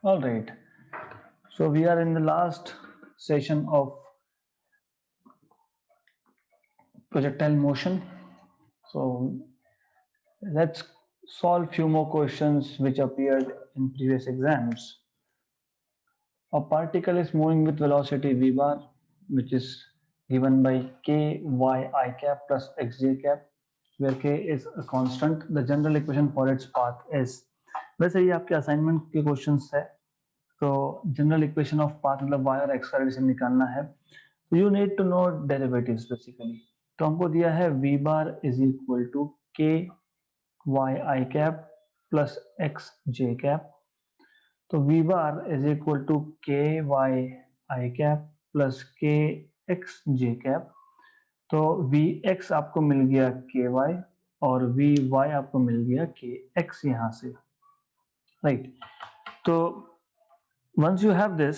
All right. So we are in the last session of projectile motion. So let's solve few more questions which appeared in previous exams. A particle is moving with velocity v bar, which is given by k y I cap plus x j cap, where k is a constant. The general equation for its path is, वैसे ये आपके assignment के questions है, तो general equation of path मतलब y और x का relation निकालना है, तो you need to know derivatives basically. तो हमको दिया है v bar is equal to k y I cap plus x j cap, तो v bar is equal to k y I cap plus k x j cap. तो v x आपको मिल गया k y और v y आपको मिल गया k x यहां से, right. तो वंस यू हैव दिस,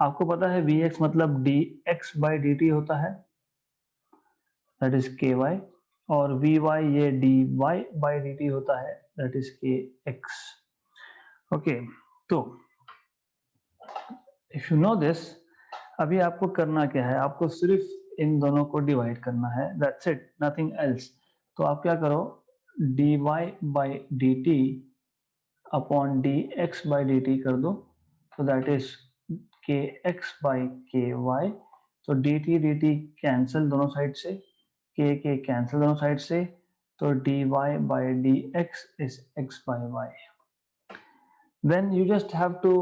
आपको पता है वी एक्स मतलब d x by d t होता है, दैट इज के वाई, और वी वाई ये d y by d t होता है, that is k x. Okay, तो इफ यू नो दिस, अभी आपको करना क्या है, आपको सिर्फ इन दोनों को डिवाइड करना है, दैट्स इट, नथिंग एल्स। तो आप क्या करो, d y by d t upon d x by d t कर दो, तो that is k x by k y. तो डी टी कैंसिल दोनों साइड से, के कैंसिल दोनों साइड से, तो d y by d x is x by y. Then you just have to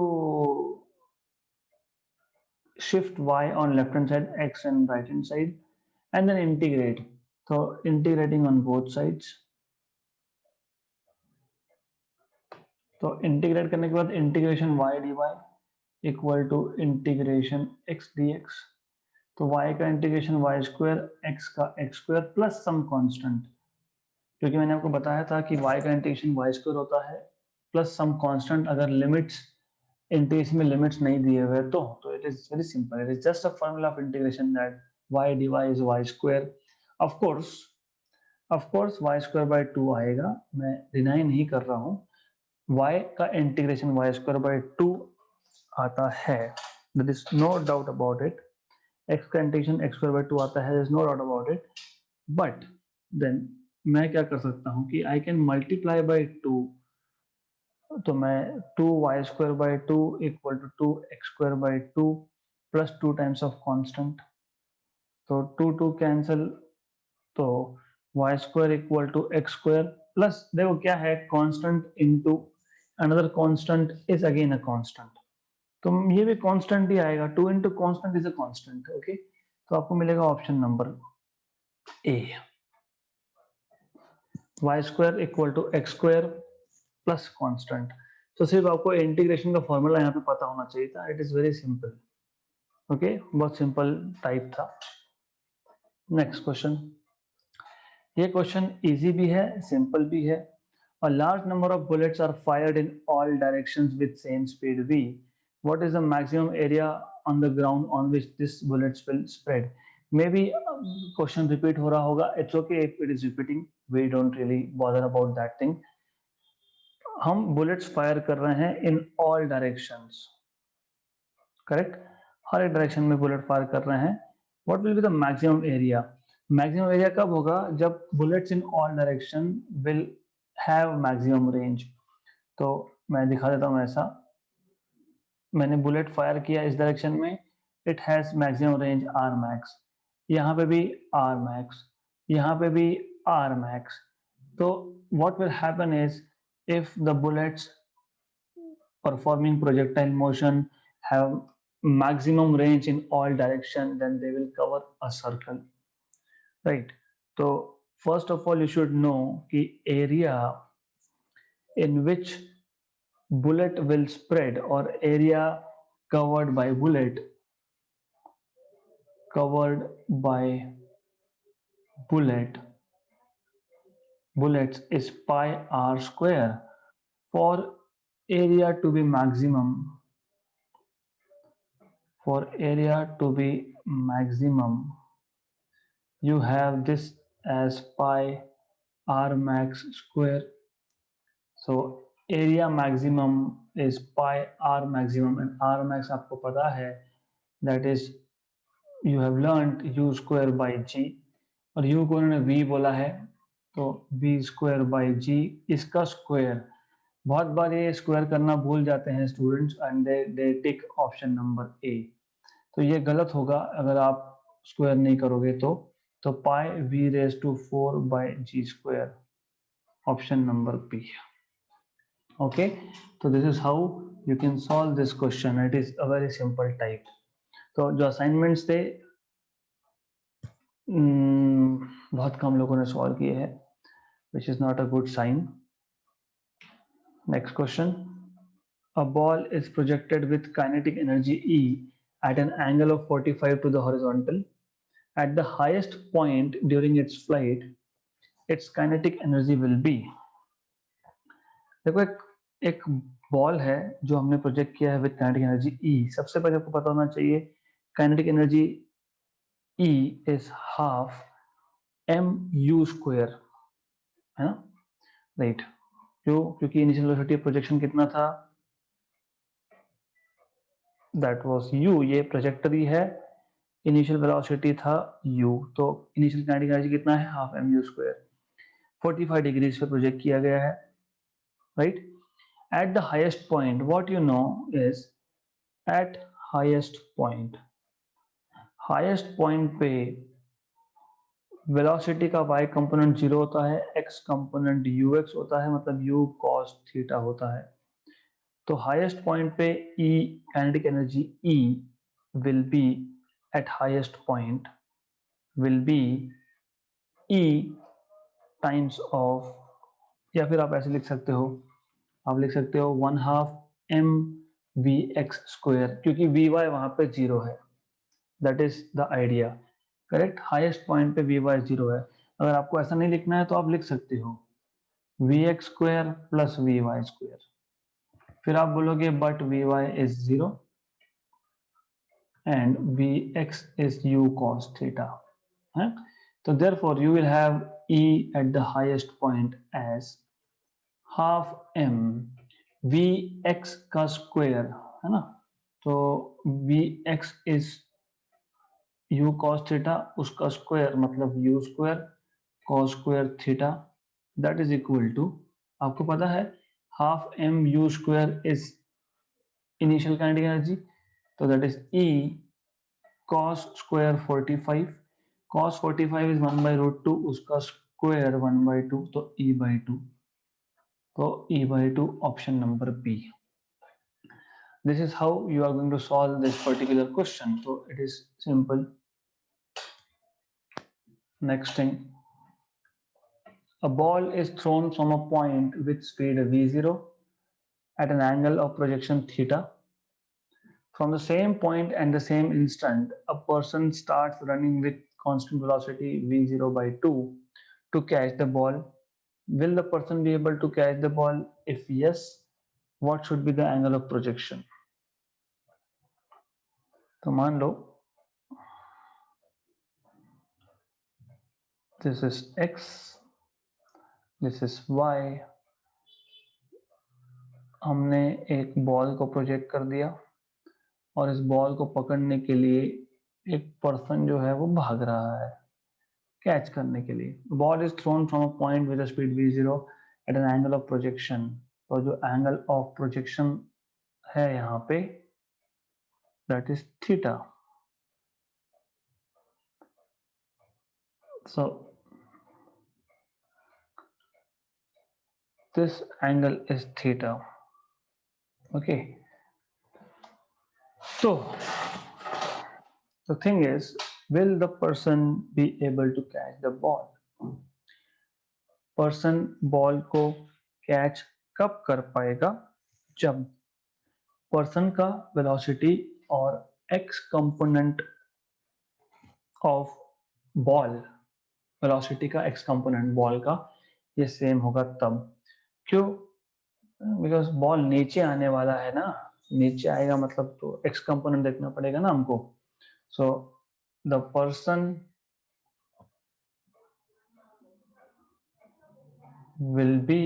shift y on left hand side, x on right hand side, and then integrate. So integrating on both sides, तो integrate करने के बाद integration y dy equal to integration x dx। तो y का इंटीग्रेशन y square, x का x square plus some constant, क्योंकि मैंने आपको बताया था कि y का इंटीग्रेशन y स्क्वायर होता है प्लस सम कांस्टेंट, अगर लिमिट्स इंटीग्रेशन में लिमिट्स नहीं दिए हुए तो it is very simple, it is just a formula of integration that y dy is y square. Of course y square by 2 आएगा, मैं डिनाई नहीं कर रहा हूं, y का इंटीग्रेशन y स्क्वायर बाय 2 आता है, there is no doubt about it. x का इंटीग्रेशन x स्क्वायर बाय 2 आता है, there is no doubt about it. But then मैं क्या कर सकता हूं कि आई कैन मल्टीप्लाई बाय 2, तो मैं 2y² by 2 equal to 2x² by 2 plus 2 times of constant, तो 2 कैंसिल, तो y² equal to x² plus, देखो क्या है, constant into another constant is again a constant, तो ये भी कांस्टेंट ही आएगा, 2 into constant is a constant. Okay, तो आपको मिलेगा option number A, y² equal to x² plus constant. तो सिर्फ आपको इंटीग्रेशन का फॉर्मूला यहाँ पे पता होना चाहिए था, it is very simple. Okay, बहुत सिंपल टाइप था। नेक्स्ट क्वेश्चन, ये क्वेश्चन इजी भी है, सिंपल भी है। A large number of bullets are fired in all directions with same speed v. What is the maximum area on the ground on which this bullets will spread? Maybe question repeat हो रहा होगा, it's okay if it is repeating, we don't really bother about that thing। हम bullets fire कर रहे हैं in all directions, correct, हर एक direction में bullet fire कर रहे हैं। What will be the maximum area? Maximum area कब होगा? जब bullets in all direction will have maximum range. तो मैं दिखा देता हूं ऐसा, मैंने बुलेट फायर किया इस डायरेक्शन में, it has maximum range R max, यहाँ पे भी आर मैक्स, यहाँ पे भी आर मैक्स। तो what will happen is, if the bullets performing projectile motion have maximum range in all direction, then they will cover a circle, right? So first of all you should know the area in which bullet will spread, or area covered by bullet bullets is pi r square. For area to be maximum, you have this as pi r max square. So area maximum is pi r maximum, and r max आपको पता है that is you have learned u square by g, और u को उन्होंने v बोला है तो v square by g इसका स्क्वायर। बहुत बार ये स्क्वायर करना भूल जाते हैं students and they tick option number ए, तो ये गलत होगा अगर आप स्क्वायर नहीं करोगे तो pi v raise to 4 by g square, option number B. Okay, तो this is how you can solve this question, it is a very simple type. तो जो असाइनमेंट्स थे बहुत कम लोगों ने सॉल्व किए हैं, which is not a good sign. Next question, a ball is projected with kinetic energy E at an angle of 45 to the horizontal. At the highest point during its flight, its kinetic energy will be। देखो एक ball है जो हमने project किया है with kinetic energy E। सबसे पहले आपको पता होना चाहिए kinetic energy E is half mu square, है ना, राइट। क्यों? क्योंकि इनिशियल वेलोसिटी प्रोजेक्शन कितना था, दैट वाज u, ये ट्रैजेक्टरी है, इनिशियल वेलोसिटी था u, तो इनिशियल काइनेटिक एनर्जी कितना है, हाफ mu स्क्वायर, 45 डिग्रीज पे प्रोजेक्ट किया गया है, right. At the highest point, what you know is eight highest point पे वेलोसिटी का y कंपोनेंट 0 होता है, x कंपोनेंट ux होता है, मतलब u cos थीटा होता है। तो हाईएस्ट पॉइंट पे E kinetic energy E will be at highest point will be E times of, या फिर आप ऐसे लिख सकते हो, आप लिख सकते हो 1/2 mvx स्क्वायर, क्योंकि vy वहां पे 0 है, that is the idea, correct. Highest point पे vy 0 है। अगर आपको ऐसा नहीं लिखना है तो आप लिख सकते हो vx square plus vy square, फिर आप बोलोगे but vy is 0 and vx is u cos theta, है? So therefore you will have E at the highest point as half m vx का स्क्वायर, है ना, तो vx is u cos theta, उसका square मतलब u square cos square theta, that is equal to, आपको पता है half m u square is initial kinetic energy, तो that is E cos square 45, cos 45 is 1 by root 2, उसका square 1 by 2, तो E by 2, तो E by 2 option number B. This is how you are going to solve this particular question, so it is simple। Next thing, a ball is thrown from a point with speed v0 at an angle of projection theta. From the same point and the same instant, a person starts running with constant velocity v0 by 2 to catch the ball. Will the person be able to catch the ball? If yes, what should be the angle of projection? तो मान लो this is x, this is y, हमने एक ball को project कर दिया और इस ball को पकड़ने के लिए एक पर्सन जो है वो भाग रहा है कैच करने के लिए। Ball is thrown from a point with speed v0 at an angle of projection, तो जो एंगल ऑफ प्रोजेक्शन है यहाँ पे that is theta. So this angle is theta, okay. So the thing is, will the person be able to catch the ball? Person ball को catch कब कर पाएगा? जब पर्सन का वेलोसिटी और x component of ball, velocity का x component ball का ये सेम होगा तब। क्यों? बिकॉज बॉल नीचे आने वाला है ना, नीचे आएगा मतलब तो एक्स कंपोनेंट देखना पड़ेगा ना हमको। So the person will be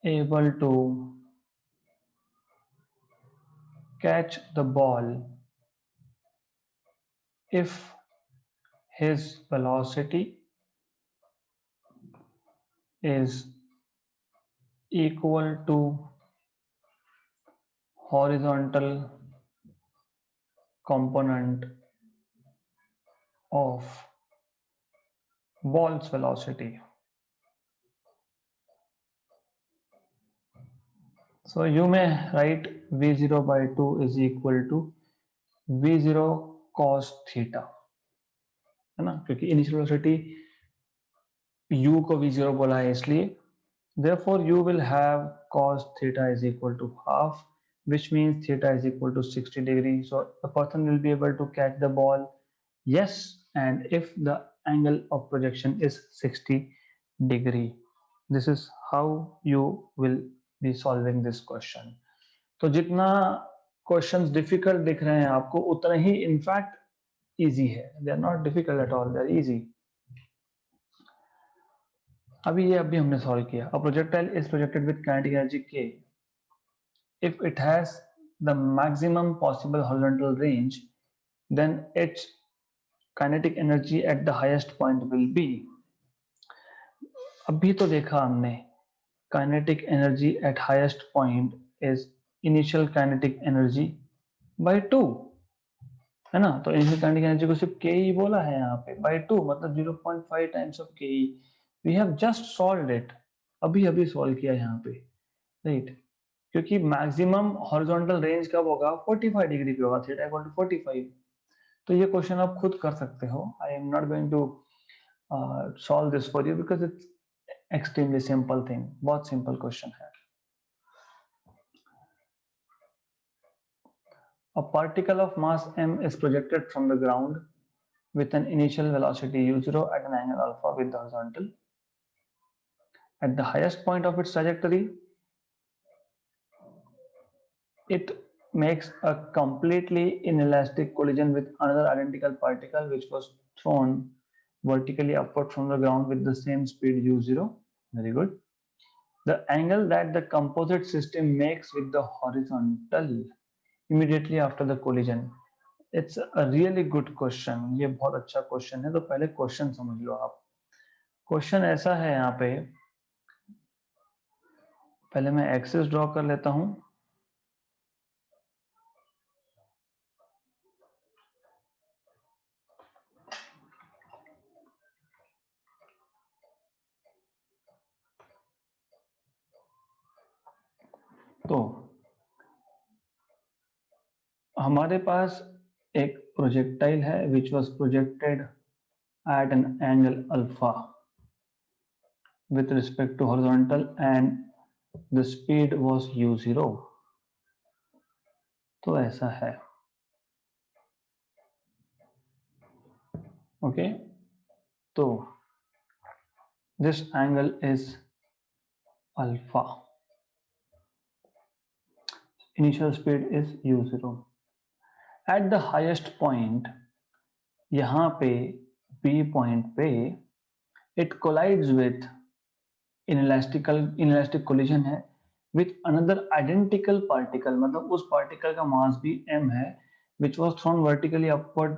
able to catch the ball if his velocity is equal to horizontal component of ball's velocity. So you may write v0 by 2 is equal to v0 cos theta, है ना, क्योंकि initial velocity u को v0 बोला है इसलिए therefore you will have cos theta is equal to half, which means theta is equal to 60 degrees. So the person will be able to catch the ball, yes, and if the angle of projection is 60 degree. This is how you will be solving this question. तो जितना questions difficult दिख रहे हैं आपको उतना ही in fact easy है. They are not difficult at all, they are easy. अभी हमने सॉल्व किया. A projectile is projected with kinetic energy k if it has the maximum possible horizontal range, then its kinetic energy at the highest point will be. अभी तो देखा हमने kinetic energy at highest point is initial kinetic energy by 2, है ना. तो initial kinetic energy को सिर्फ के ही बोला है यहाँ पे by 2, मतलब 0.5 times of k. We have just solved it, अभी सॉल्व किया यहाँ पे, राइट. क्योंकि मैक्सिमम हॉरिजॉन्टल रेंज कब होगा, 45 डिग्री पे होगा, थीटा इक्वल टू 45. तो ये क्वेश्चन आप खुद कर सकते हो. I am not going to solve this for you because it's extremely simple thing, बहुत सिंपल क्वेश्चन है. A particle of mass m is projected from the ground with an initial velocity u0 at an angle alpha with the horizontal. At the highest point of its trajectory, it makes a completely inelastic collision with another identical particle which was thrown vertically upward from the ground with the same speed u0. Very good. The angle that the composite system makes with the horizontal immediately after the collision. It's a really good question. ये बहुत अच्छा question है. तो पहले question समझ लो आप. Question ऐसा है यहाँ पे, पहले मैं एक्सिस ड्रॉ कर लेता हूं. तो हमारे पास एक प्रोजेक्टाइल है which was projected at an angle alpha with respect to horizontal and the speed was u0. तो ऐसा है. ओके, तो this angle is alpha, initial speed is u0. at the highest point, यहाँ पे B point पे it collides with inelastic collision है with another identical particle, मतलब उस particle का mass भी m है which was thrown vertically upward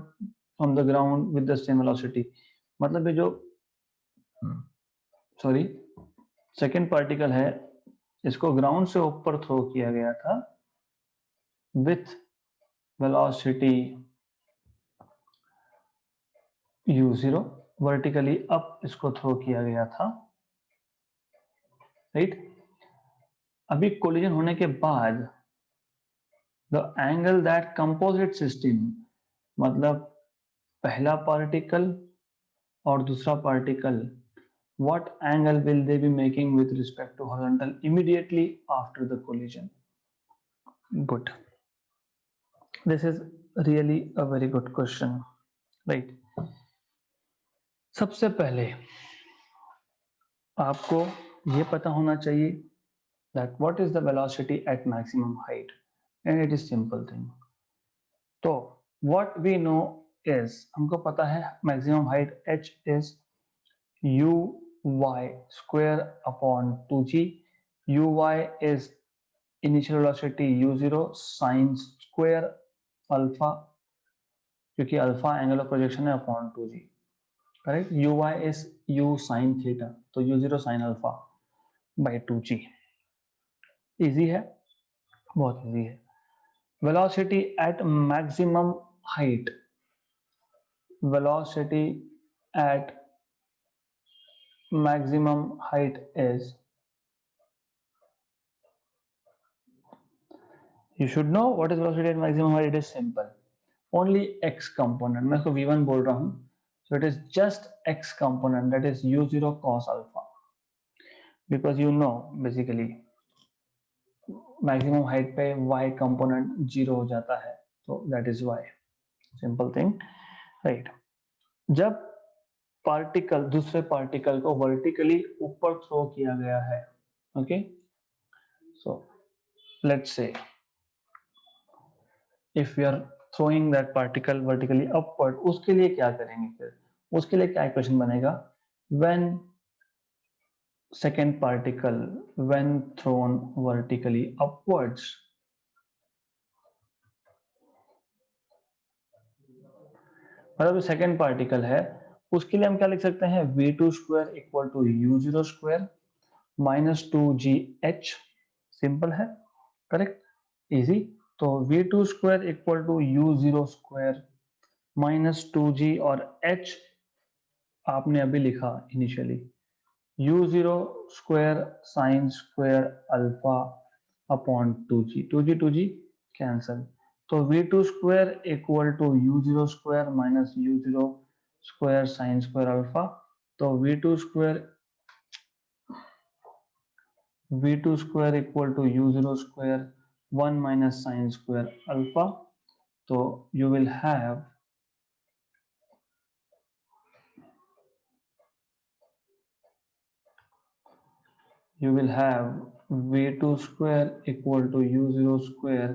from the ground with the same velocity. मतलब ये जो सेकेंड पार्टिकल है इसको ग्राउंड से ऊपर थ्रो किया गया था with velocity u0, vertically up इसको थ्रो किया गया था, राइट. अभी कोलिजन होने के बाद the angle that composite system, मतलब पहला पार्टिकल और दूसरा particle, what angle will they be making with respect to horizontal immediately after the collision? Good. This is really a very good question, right? सबसे पहले आपको ये पता होना चाहिए that what is the velocity at maximum height, and it is simple thing. तो what we know is, हमको पता है maximum height h is u y square upon 2g, uy is initial velocity u0 sin square alpha, क्योंकि alpha angle of projection है upon 2g, correct. uy is u sin theta, तो u0 sin alpha by 2g. Easy है, बहुत easy है. Velocity at maximum height, velocity at maximum height is, you should know what is velocity at maximum height. It is simple, only x component. मैं इसको v1 बोल रहा हूँ, so it is just x component, that is u0 cos alpha, because you know basically maximum height पे y component 0 हो जाता है, तो that is y. Simple thing, right. जब पार्टिकल दूसरे पार्टिकल को वर्टिकली ऊपर थ्रो किया गया है, okay, so let's say if we are throwing that particle vertically upward, उसके लिए क्या करेंगे फिर, उसके लिए क्या इक्वेशन बनेगा, when second particle when thrown vertically upwards, मतलब सेकेंड पार्टिकल है, उसके लिए हम क्या लिख सकते हैं, v2 square equal to u0 square minus 2gh. Simple है, करेक्ट, इजी. तो v2 square equal to u0 square minus 2g और h आपने अभी लिखा initially u0 square sine square alpha upon 2g cancel. तो v2 square equal to u0 square minus u0 square sine square alpha. तो v2 square equal to u0 square 1 minus sine square alpha. तो you will have v2 square equal to u0 square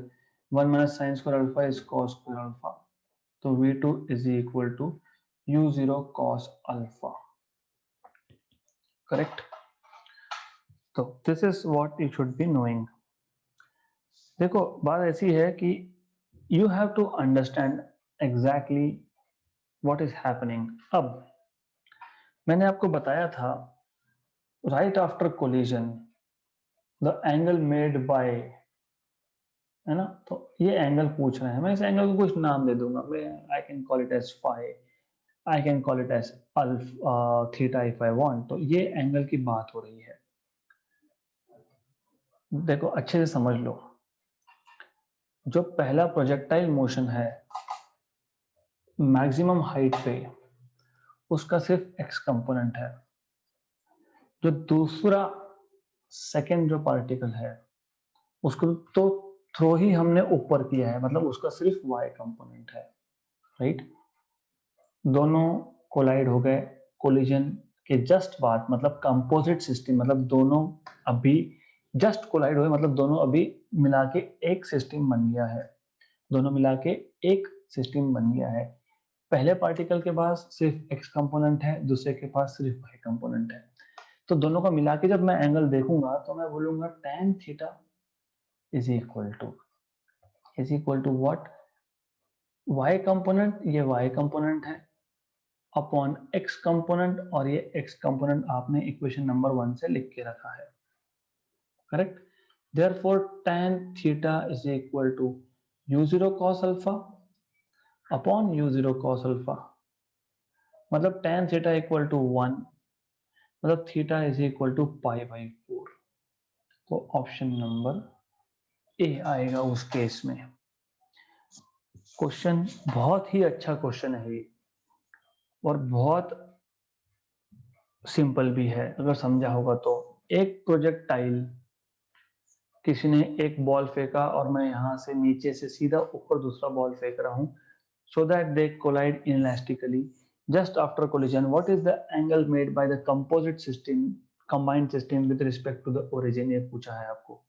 1 minus sin square alpha is cos square alpha. तो v2 is equal to u0 cos alpha, correct. तो this is what you should be knowing. देखो बात ऐसी है कि you have to understand exactly what is happening. अब मैंने आपको बताया था right after collision the angle made by, है ना, तो ये एंगल पूछ रहे हैं, मैं इस एंगल को कुछ नाम दे दूंगा, मैं I can call it as phi, I can call it as theta if I want. तो ये एंगल की बात हो रही है. देखो अच्छे से समझ लो, जो पहला प्रोजेक्टाइल मोशन है मैक्सिमम हाइट पे, उसका सिर्फ एक्स कंपोनेंट है. जो दूसरा सेकेंड जो पार्टिकल है उसको तो थ्रो ही हमने ऊपर किया है, मतलब उसका सिर्फ वाई कंपोनेंट है, राइट. दोनों कोलाइड हो गए कोलिजन के जस्ट बाद, मतलब कंपोजिट सिस्टम, मतलब दोनों अभी जस्ट कोलाइड हुए, मतलब दोनों अभी मिला के एक सिस्टम बन गया है, दोनों मिला के एक सिस्टम बन गया है. पहले पार्टिकल के पास सिर्फ एक्स कंपोनेंट है, दूसरे के पास सिर्फ वाई कंपोनेंट है. तो दोनों का मिला के जब मैं एंगल देखूंगा तो मैं बोलूंगा tan theta is equal to what, y component, ये वाई कंपोनेंट है अपॉन एक्स कंपोनेंट, और ये एक्स कंपोनेंट आपने इक्वेशन नंबर 1 से लिख के रखा है, correct. Therefore tan theta is equal to u0 cos alpha upon u0 cos alpha, मतलब tan थीटा इक्वल टू 1, मतलब theta is equal to pi by 4. तो ऑप्शन नंबर ए आएगा उस केस में. क्वेश्चन बहुत ही अच्छा क्वेश्चन है ये, और बहुत सिंपल भी है अगर समझा होगा तो. एक प्रोजेक्टाइल, किसी ने एक बॉल फेंका और मैं यहां से नीचे से सीधा ऊपर दूसरा बॉल फेंक रहा हूं, so that they collide inelastically. Just after collision, what is the angle made by the composite system, combined system with respect to the origin, ये पूछा है आपको.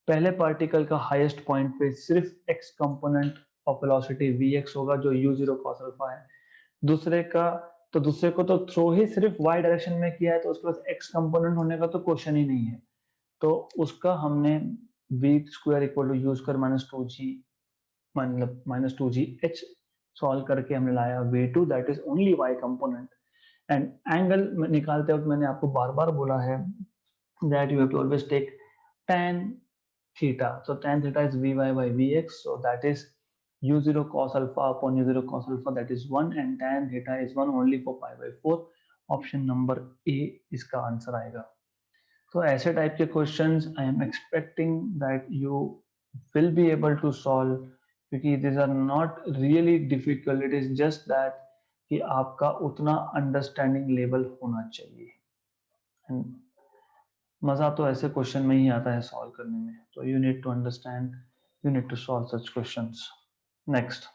पहले पार्टिकल का हाईएस्ट पॉइंट पे सिर्फ x component of velocity vx होगा जो u0 cos अल्फा है. दूसरे का, तो दूसरे को तो थ्रो ही सिर्फ y डायरेक्शन में किया है, तो उसके पास x कंपोनेंट होने का तो क्वेश्चन ही नहीं है. तो उसका हमने v square equal to u square minus two g h solve करके हमने लाया v2 that is only y component. And angle निकालते वक्त मैंने आपको बार बार बोला है that you have to always take tan theta. So tan theta is Vy by Vx. So that is u0 cos alpha upon u0 cos alpha, that is 1, and tan theta is 1 only for pi by 4. Option number A इसका answer आएगा। तो ऐसे type के questions I am expecting that you will be able to solve, क्योंकि this are not really difficult, it is just that कि आपका उतना understanding level होना चाहिए। And मजा तो ऐसे क्वेश्चन में ही आता है सॉल्व करने में। तो you need to understand, you need to solve such questions. Next,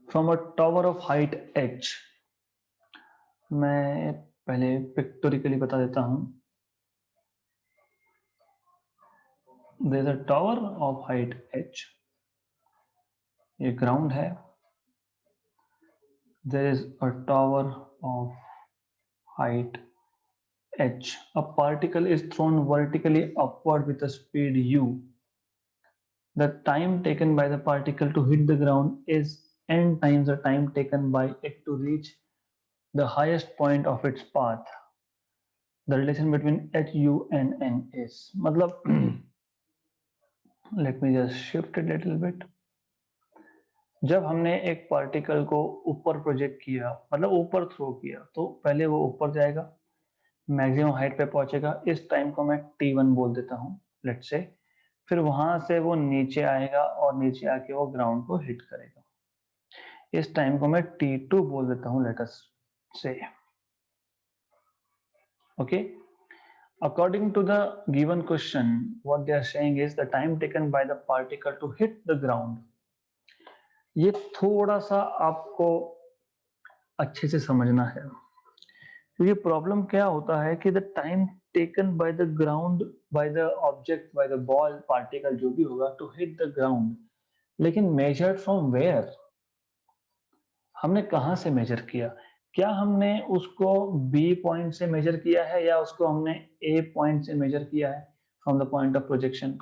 from a tower of height h, मैं पहले पिक्टोरिकली बता देता हूं। There is a tower of height h, ये ग्राउंड है। There is a tower of height h, a particle is thrown vertically upward with a speed u. The time taken by the particle to hit the ground is n times the time taken by it to reach the highest point of its path. The relation between h, u and n is, मतलब let me just shift it a little bit. जब हमने एक particle को ऊपर project किया, मतलब ऊपर throw किया, तो पहले वो ऊपर जाएगा, मैक्सिमम हाइट पे पहुंचेगा। इस टाइम को मैं t1 बोल देता हूँ लेट्स से। फिर वहां से वो नीचे आएगा और नीचे आके वो ग्राउंड को हिट करेगा। इस टाइम को मैं t2 बोल देता हूँ लेट अस से। Okay, according to the given question, what they are saying is the time taken by the particle to hit the ground. ये थोड़ा सा आपको अच्छे से समझना है, क्योंकि प्रॉब्लम क्या होता है कि the time taken by the ground, by the object, by the ball, particle जो भी होगा टू हिट द ग्राउंड, लेकिन मेजर्ड फ्रॉम वेयर, हमने कहां से मेजर किया? क्या हमने उसको बी पॉइंट से मेजर किया है या उसको हमने ए पॉइंट से मेजर किया है from the point of projection?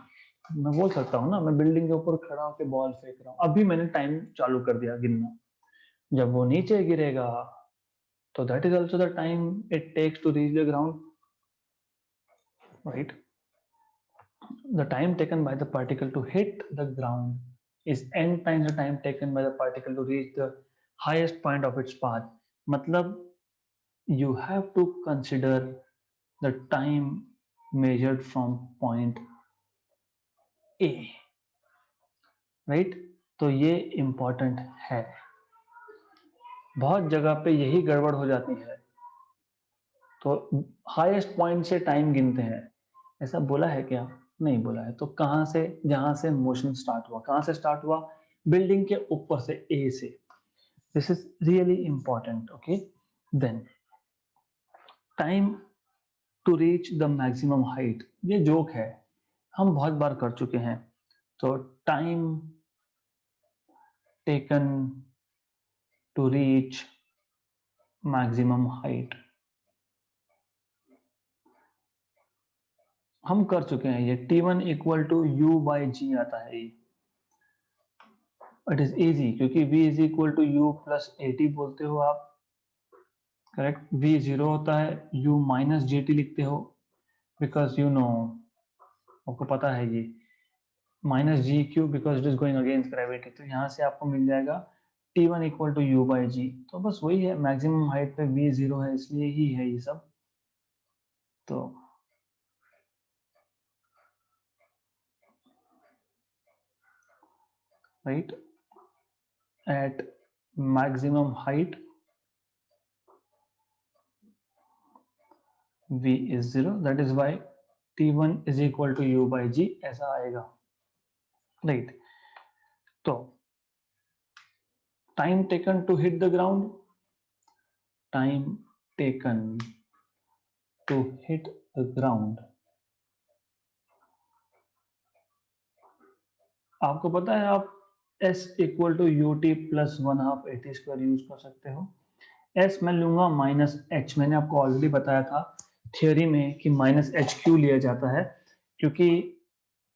मैं बोल सकता हूँ ना, मैं बिल्डिंग के ऊपर खड़ा होकर बॉल फेंक रहा हूँ, अभी मैंने टाइम चालू कर दिया गिनना, जब वो नीचे गिरेगा तो that is also the time it takes to reach the ground, right? The time taken by the particle to hit the ground is n times the time taken by the particle to reach the highest point of its path. मतलब you have to consider the time measured from point A, right? तो ये important है। बहुत जगह पे यही गड़बड़ हो जाती है, तो हाईएस्ट पॉइंट से टाइम गिनते हैं। ऐसा बोला है क्या? नहीं बोला है। तो कहां से? जहां से मोशन स्टार्ट हुआ। कहां से स्टार्ट हुआ? बिल्डिंग के ऊपर से, ए से। This is really important. Okay, then time to reach the maximum height, ये जोक है, हम बहुत बार कर चुके हैं। तो time taken to reach maximum height हम कर चुके हैं। ये t1 equal to u by g आता है। ये इट इज इजी, क्योंकि v is equal to u plus a t बोलते हो आप, करेक्ट? v जीरो होता है, u माइनस जी टी लिखते हो, बिकॉज यू नो, आपको पता है ये माइनस जी क्यू, because it is going against gravity. तो यहाँ से आपको मिल जाएगा t1 equal to u by g. तो बस वही है, मैक्सिमम हाइट पे v जीरो है, इसलिए ही है ये सब। तो right, at maximum height v is 0, that is why t1 is equal to u by g, ऐसा आएगा, राइट? तो time taken to hit the ground, time taken to hit the ground, आपको पता है आप s equal to U T plus one half a T square use कर सकते हो। s मैं लूंगा माइनस h, मैंने आपको ऑलरेडी बताया था थियोरी में कि माइनस एच क्यों लिया जाता है, क्योंकि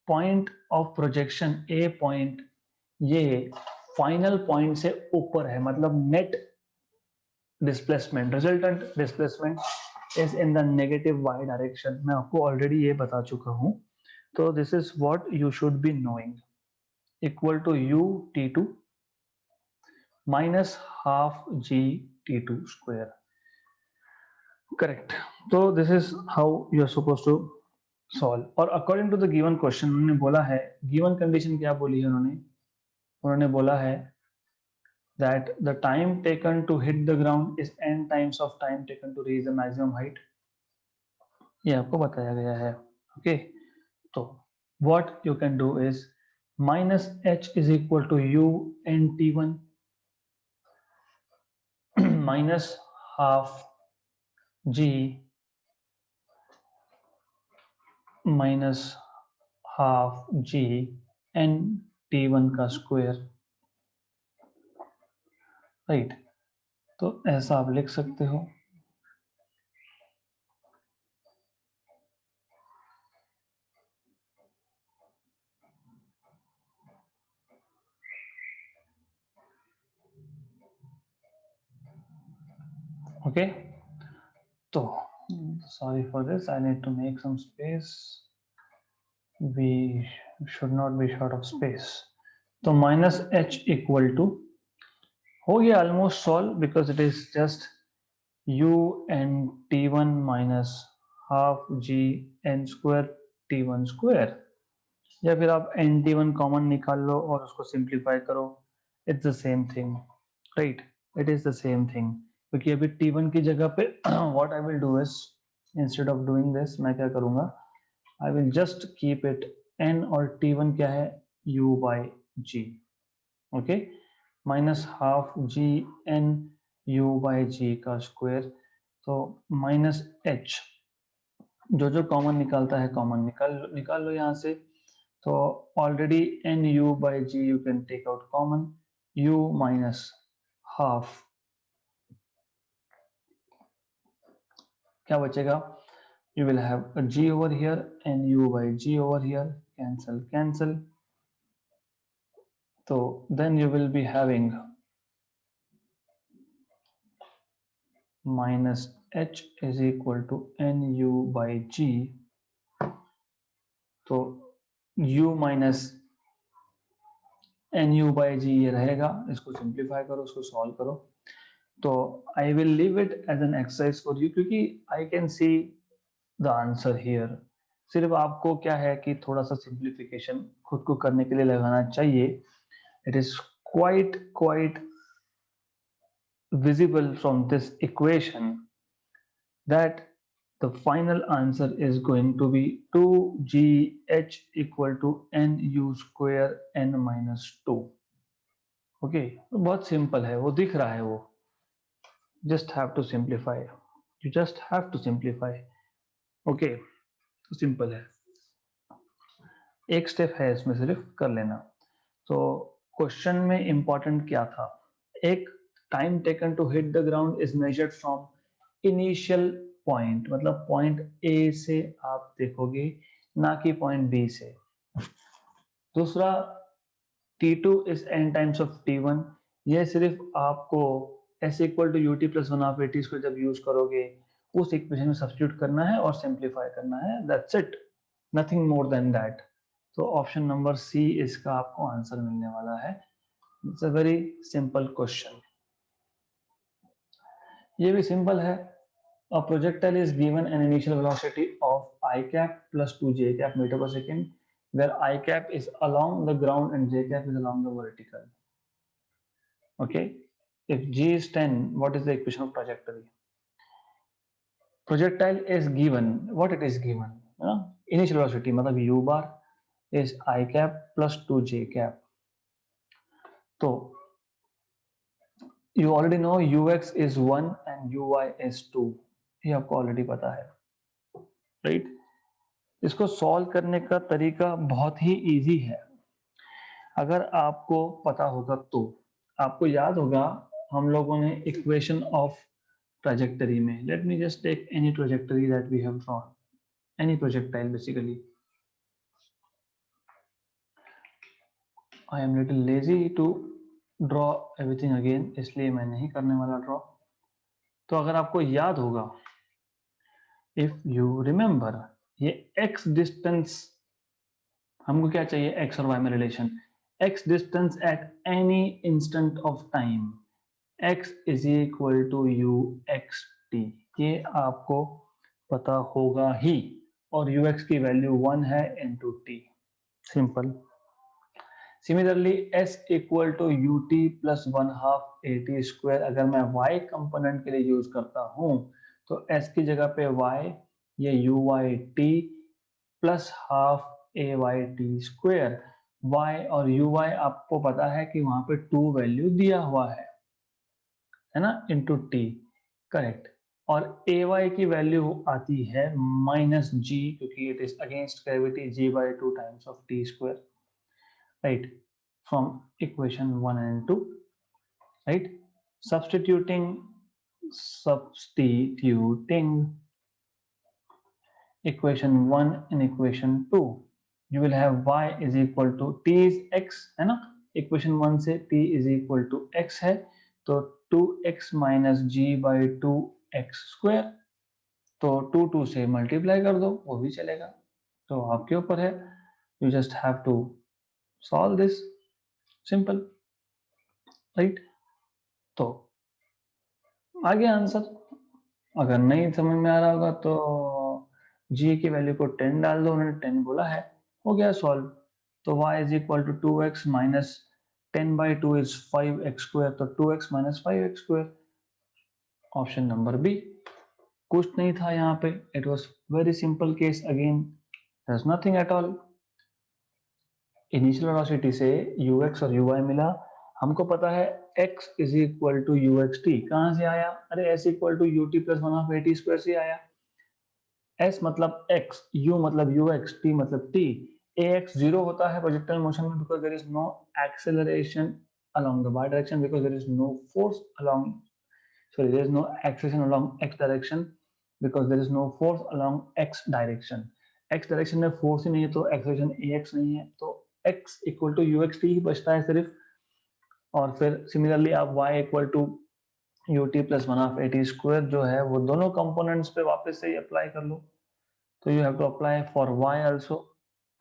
point of projection A point ये फाइनल पॉइंट से ऊपर है, मतलब net displacement, resultant displacement is in the negative y direction. मैं आपको ऑलरेडी ये बता चुका हूं, तो this is what you should be knowing, equal to you t two minus half g t two square, correct. तो this is how you are suppose to solve. और according to the given question उन्होंने बोला है, given condition क्या बोली है उन्होंने, उन्होंने बोला है that the time taken to hit the ground is n times of time taken to reach the maximum height, ये आपको बताया गया है। ओके, तो what you can do is minus h is equal to u n t1 minus half g minus half g n t1 का square, right. तो ऐसा आप लिख सकते हो। ओके, तो sorry for this, I need to make some space, we should not be short of space। तो minus h equal to हो गया almost solve, because it is just u n t one minus half ji n square t one square, या फिर आप N t one common निकाल लो और उसको simplify करो, it's the same thing, right, it is the same thing. क्योंकि अभी T one की जगह पे what I will do is, instead of doing this मैं क्या करूंगा, I will just keep it N, और टी वन क्या है, u by G, okay, minus half ji N you by G का स्क्वायर। तो माइनस एच, जो जो कॉमन निकालता है कॉमन निकाल लो यहाँ से। तो already n you by g you can take out common, u minus half, क्या बचेगा, you will have a g over here and u by g over here, cancel, so then you will be having minus h is equal to nu by g, तो u minus nu by g ये रहेगा, इसको simplify करो, इसको solve करो। तो I will leave it as an exercise for you, क्योंकि I can see the answer here. सिर्फ आपको क्या है कि थोड़ा सा सिंप्लीफिकेशन खुद को करने के लिए लगाना चाहिए। It is quite visible from this equation that the final answer is going to be 2gh equal to nu square n minus 2। Okay, बहुत सिंपल है, वो दिख रहा है, वो just have to simplify, you just have to simplify. Okay, तो simple है, एक स्टेप है इसमें सिर्फ कर लेना। तो क्वेश्चन में इंपॉर्टेंट क्या था, एक time taken to hit the ground is measured from initial point, मतलब पॉइंट ए से आप देखोगे, ना कि पॉइंट बी से। दूसरा T2 is n times of T1, ये सिर्फ आपको s equal to U T plus one of at को जब यूज करोगे उस इक्वेशन में सब्स्टिट्यूट करना है और सिंप्लीफाई करना है, that's it, nothing more than that. तो ऑप्शन नंबर सी इसका आपको आंसर मिलने वाला है। It's a very simple question, ये भी सिंपल है। A projectile is given an initial velocity of I cap plus 2 j cap meter per second, where I cap is along the ground and j cap is along the vertical. Okay, if g is 10, what is the equation of trajectory? Projectile is given, what it is given, initial velocity मतलब u bar is I cap plus 2 j cap. तो you already know ux is 1 and uy is 2, ये आपको already पता है, right. इसको solve करने का तरीका बहुत ही इजी है, अगर आपको पता होगा तो। आपको याद होगा हम लोगों ने इक्वेशन ऑफ ट्रेजेक्टरी में. Let me just take any trajectory that we have drawn, any projectile basically. I am little lazy to draw everything again, इसलिए मैं नहीं करने वाला ड्रॉ. तो अगर आपको याद होगा, इफ यू रिमेंबर, ये x डिस्टेंस, हमको क्या चाहिए, x और y में relation, x distance at any instant of time, x is equal to you x t. ये आपको पता होगा ही, और ux की वैल्यू 1 है into t. Simple. Similarly s equal to U T plus 1/2 A T square, अगर मैं y कंपोनेंट के लिए यूज करता हूं तो s की जगह पे y, ये u y t plus half a y t square. y और यू वाई आपको पता है कि वहां पे 2 वैल्यू दिया हुआ है ना, इंटू टी. करेक्ट. और ए वाई की वैल्यू आती है माइनस जी, क्योंकि it is against gravity, g by 2 times of t square. right, from equation 1 and 2, right? substituting equation 1 in equation 2, you will have y is equal to t is x, है ना. equation 1 से t is equal to x है, तो 2x minus g by 2x square, तो 2 से multiply कर दो, वो भी चलेगा. तो आपके ऊपर है, you just have to solve this. Simple, right. तो आगे आंसर, अगर नहीं समझ में आ रहा होगा तो g की वैल्यू को 10 डाल दो, उन्होंने 10 बोला है, हो गया सॉल्व. तो y is equal to 2x minus 10 by 2 is 5x square, तो 2x minus 5x square. Option number B. कुछ नहीं था यहाँ पे, it was very simple case. Again there is nothing at all. Initial velocity से ux और uy मिला, हमको पता है x is equal to you x t. कहां से आया, अरे s equal to U T plus 1/2 A T square से आया. s मतलब x, u मतलब ux, t मतलब t. ax 0 होता है प्रोजेक्टाइल मोशन में, because there is no acceleration along the y direction, because there is no force along, sorry, there is no acceleration along x direction, because there is no force along x direction. x direction में force ही नहीं है तो acceleration ax नहीं है, तो x equal to you x T ही बचता है सिर्फ. और फिर सिमिलरली आप y equal to U T plus 1/2 A T square जो है वो दोनों कंपोनेंट्स पे वापस से ही अप्लाई कर लो. तो you have to apply for y also.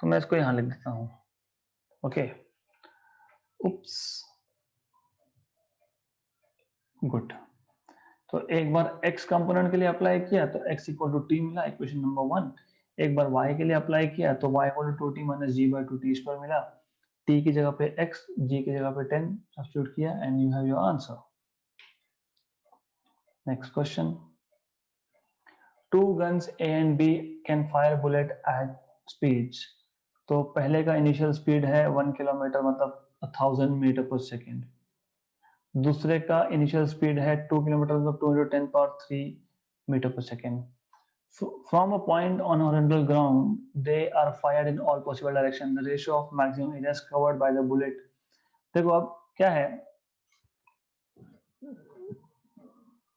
तो मैं इसको यहां लिख देता हूं. Okay, oops, good. तो एक बार x कंपोनेंट के लिए अप्लाई किया तो x इक्वल टू टी मिला, इक्वेशन नंबर 1. एक बार y के लिए अप्लाई किया तो y equal to t minus g by 2 t square मिला. t की जगह पे x, g की जगह पे 10 सब्स्टिट्यूट किया, and you have your answer. Next question. Two guns A and B can fire bullet at speeds. तो पहले का इनिशियल स्पीड है 1 किलोमीटर, मतलब 1000 मीटर पर सेकेंड. दूसरे का इनिशियल स्पीड है 2 किलोमीटर, मतलब 210 पावर 3 मीटर पर second. From a point on horizontal ground, they are fired in all possible directions. The ratio of maximum areas covered by the bullet. देखो अब क्या है,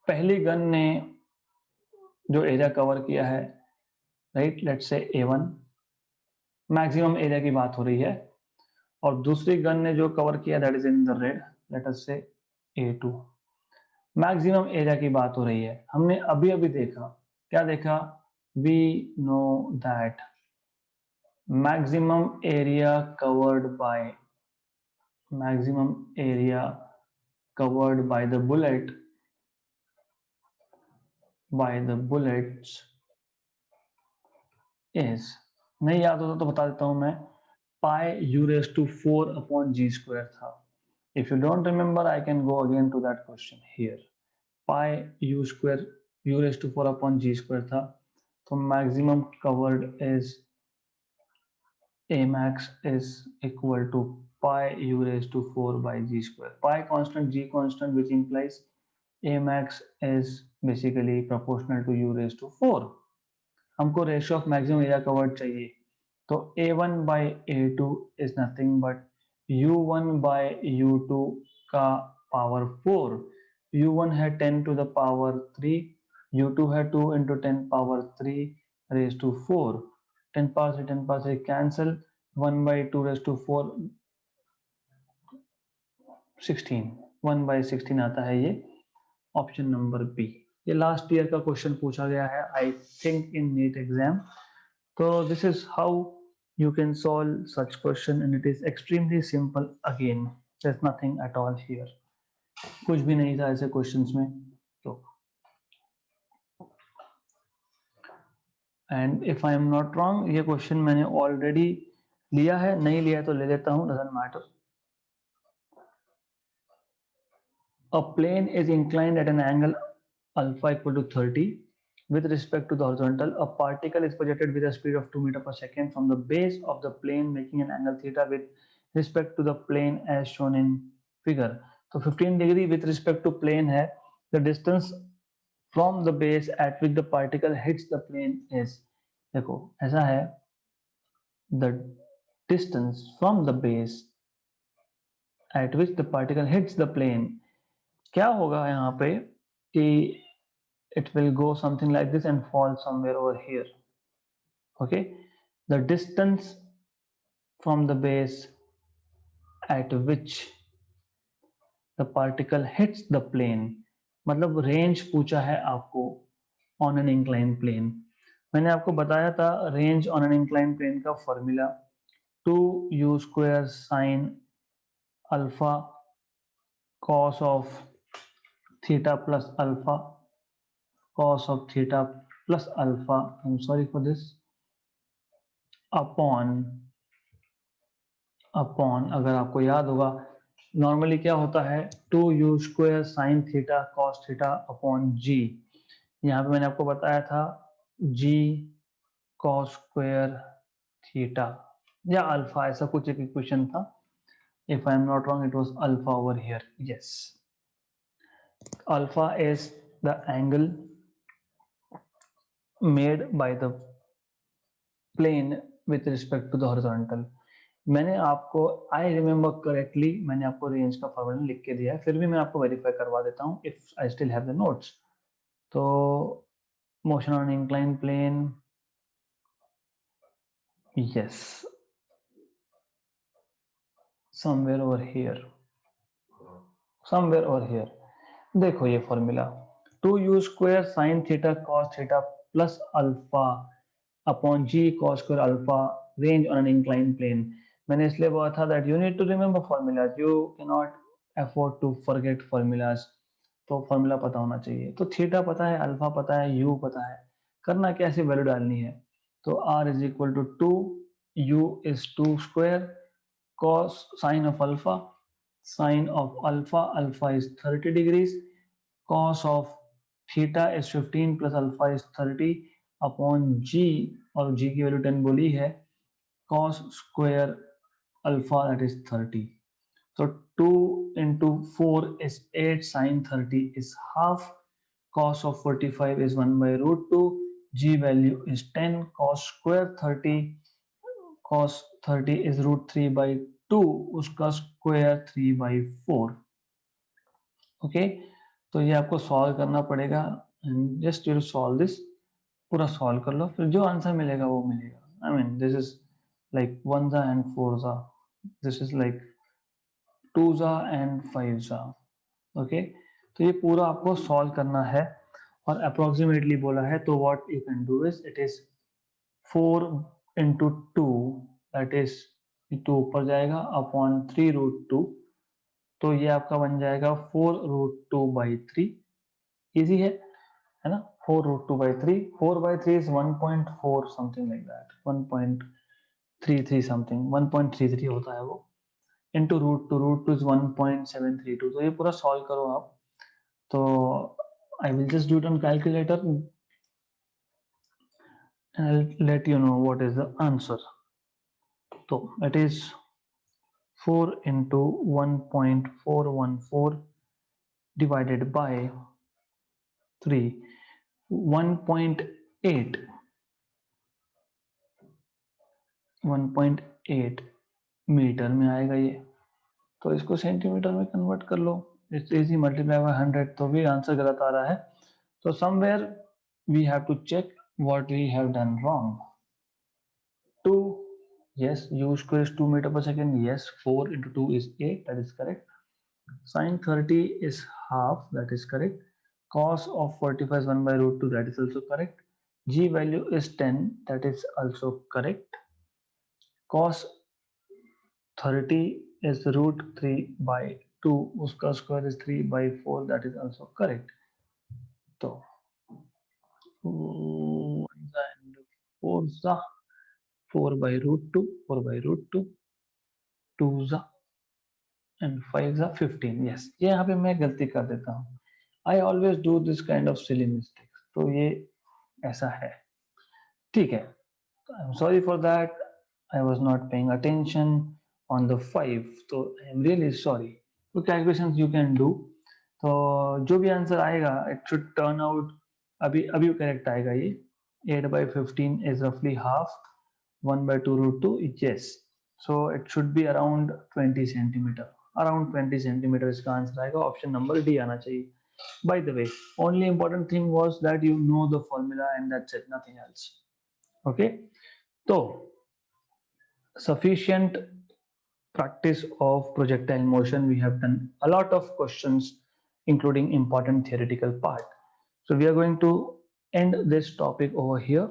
पहली गन ने जो एरिया कवर किया है, right, let's say A1, maximum area की बात हो रही है. और दूसरी गन ने जो कवर किया, that is in the red, let us से A2, मैक्सिमम एरिया की बात हो रही है. हमने अभी अभी देखा, क्या देखा, we know that maximum area covered by the bullets is, नहीं याद होता तो बता देता हूं मैं, pi U raise to 4 upon G square था. If you don't remember, I can go again to that question here. Pi u square u raised to 4 upon g square था. तो maximum covered is A max is equal to pi u raised to 4 by g square. Pi constant, g constant, which implies A max is basically proportional to u raised to 4. हमको ratio of maximum area covered चाहिए. तो A1 by A2 is nothing but U1 by U2 का power 4. u1 है 10 to the power 3, u2 है 2 into 10 power 3 raised to 4, 10 power 3 10 power 3 cancel, 1 by 2 raised to 4 16, 1 by 16 आता है ये option number B. ये last year का question पूछा गया है I think in NEET exam. तो this is how you can solve such question and it is extremely simple again, there's nothing at all here, कुछ भी नहीं था ऐसे क्वेश्चंस में। तो and if I am not wrong ये question मैंने ऑलरेडी लिया है, नहीं लिया तो ले लेता हूं, doesn't matter. A plane is inclined at an angle alpha equal to 30 with respect to the horizontal. A particle is projected with a speed of 2 meter per second from the base of the plane making an angle theta with respect to the plane as shown in figure. तो 15 degree with respect to plane है, the distance from the base at which the particle hits the plane is, देखो ऐसा है, the distance from the base at which the particle hits the plane, क्या होगा यहाँ पे कि it will go something like this and fall somewhere over here. Okay, the distance from the base at which the particle hits the plane, मतलब range पूछा है आपको on an incline plane. मैंने आपको बताया था range on an incline plane का formula 2u square sine alpha cos of theta plus alpha, cos of theta plus alpha, I'm sorry for this, upon अगर आपको याद होगा नॉर्मली क्या होता है 2u square sine theta cos theta upon G. यहाँ पे मैंने आपको बताया था g कॉस स्क्वायर थीटा या अल्फा, ऐसा कुछ एक इक्वेशन था, if I am not wrong it was alpha over here, yes. Alpha is the angle made by the plane with respect to the horizontal। मैंने आपको आई रिमेम्बर करेक्टली मैंने आपको range का फॉर्मूला लिख के दिया है, फिर भी मैं आपको वेरीफाई करवा देता हूँ if I still have the notes. तो motion on incline plane, yes, somewhere over here, somewhere over here. देखो ये formula 2u square sine theta cos theta plus alpha upon G cos square alpha range on an incline plane. मैंने इसलिए बोला था that you need to remember formulas, you can not afford to forget formulas. तो formula पता होना चाहिए। तो theta पता है, अल्फा पता है, यू पता है, करना क्या, ऐसी वैल्यू डालनी है। तो r is equal to 2, u is 2 square cos sin of alpha, sin of alpha is 30 degrees, cos of theta is 15 plus alpha is 30 upon g, और g की वैल्यू 10 बोली है, cos square alpha that is 30। so 2 into 4 is 8, sin 30 is half, cos of 45 is 1 by root 2, g value is 10, cos square 30, cos 30 is root 3 by 2, उसका square 3 by 4। Okay, तो ये आपको solve करना पड़ेगा and just you solve this, पूरा solve कर लो, फिर जो आंसर मिलेगा वो मिलेगा। I mean this is like 1 and 4 this is like 2 and 5। Okay, तो ये पूरा आपको सॉल्व करना है और अप्रोक्सीमेटली बोला है, तो what you can do is it is 4 into 2 that is 2 ऊपर जाएगा अपॉन 3 रूट 2, तो ये आपका बन जाएगा 4 रूट 2 बाई 3। इजी है ना, 4 root 2 by 3, 4 by 3 is 1.4 something like that, 1.33 something, 1.33 होता है वो, इंटू रूट टू इज 1.732। तो ये पूरा सॉल्व करो आप, तो I will just do it on calculator and I'll let you know what is the answer. So it is 4 into 1.414 divided by 3, 1.8 metre में आएगा ये, तो इसको सेंटीमीटर में कन्वर्ट कर लो। it's easy, multiply by 100, तो भी आंसर गलत आ रहा है. So somewhere we have to check what we have done wrong. 2, yes, u square is 2 meter per second. Yes, 4 into 2 is 8, that is correct. Sine 30 is half, that is correct. Cos of 45 is 1 by root 2, that is also correct. G value is 10, that is also correct. Cos 30 is root 3 by 2, uska square is 3 by 4, that is also correct. So 4 4 by root 2, 4 by root 2, 2 and 5 15. Yes, ये यहाँ पे मैं गलती कर देता हूँ. I always do this kind of silly mistakes. तो ये ऐसा है. ठीक है. I'm sorry for that. I was not paying attention on the 5. So I am really sorry. So calculations you can do. तो जो भी आंसर आएगा it should turn out अभी अभी करेक्ट आएगा ये. 8 by 15 is roughly half. 1 by 2 root 2 is yes. So it should be around 20 centimeter. Around 20 centimeter इसका answer आएगा. ऑप्शन नंबर डी आना चाहिए. By the way, only important thing was that you know the formula and that's it, nothing else. Okay. So sufficient practice of projectile motion. We have done a lot of questions including important theoretical part. So we are going to end this topic over here.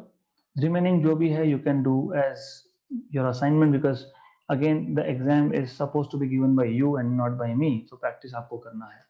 Remaining जो भी है you can do as your assignment because again the exam is supposed to be given by you and not by me. So practice आपको करना है.